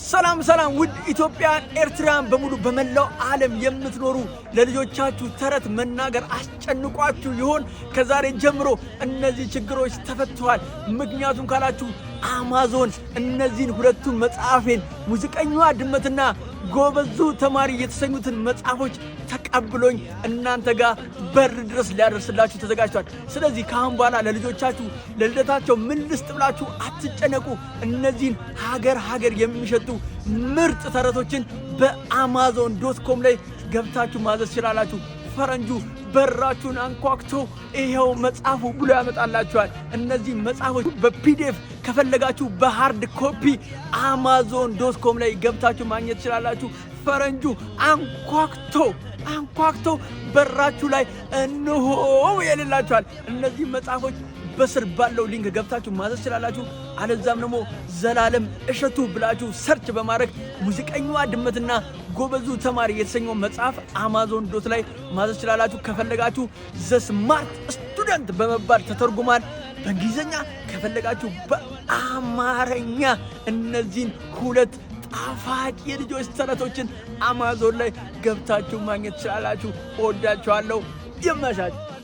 ሰላም ሰላም ውድ ኢትዮጵያን ኤርትራን በሙሉ በመላው ዓለም የምትኖሩ ለልጆቻችሁ ተረት መናገር አስጨንቋችሁ ይሆን? ከዛሬ ጀምሮ እነዚህ ችግሮች ተፈተዋል። ምክንያቱም ካላችሁ አማዞን እነዚህን ሁለቱን መጽሐፌን ሙዚቀኛዋ ድመትና ጎበዙ ተማሪ የተሰኙትን መጽሐፎች ተቀብሎኝ እናንተ ጋር በር ድረስ ሊያደርስላችሁ ተዘጋጅቷል። ስለዚህ ካሁን በኋላ ለልጆቻችሁ ለልደታቸው ምን ልስጥ ብላችሁ አትጨነቁ። እነዚህን ሀገር የሚሸጡ ምርጥ ተረቶችን በamazon.com ላይ ገብታችሁ ማዘዝ ትችላላችሁ። ፈረንጁ በራችሁን አንኳክቶ ይሄው መጽሐፉ ብሎ ያመጣላችኋል። እነዚህ መጽሐፎች በፒዲኤፍ ከፈለጋችሁ በሃርድ ኮፒ amazon.com ላይ ገብታችሁ ማግኘት ትችላላችሁ። ፈረንጁ አንኳክቶ በራችሁ ላይ እንሆ ይልላችኋል። እነዚህ መጽሐፎች በስር ባለው ሊንክ ገብታችሁ ማዘዝ ትችላላችሁ። አለዛም ደግሞ ዘላለም እሸቱ ብላችሁ ሰርች በማድረግ ሙዚቀኛዋ ድመትና ጎበዙ ተማሪ የተሰኘው መጽሐፍ amazon.com ላይ ማዘዝ ትችላላችሁ። ከፈለጋችሁ ዘ ስማርት ስቱደንት በመባል ተተርጉሟል በእንግሊዘኛ፣ ከፈለጋችሁ በአማርኛ። እነዚህን ሁለት ጣፋጭ የልጆች ተረቶችን አማዞን ላይ ገብታችሁ ማግኘት ትችላላችሁ። እወዳችኋለሁ። ይመሻችሁ።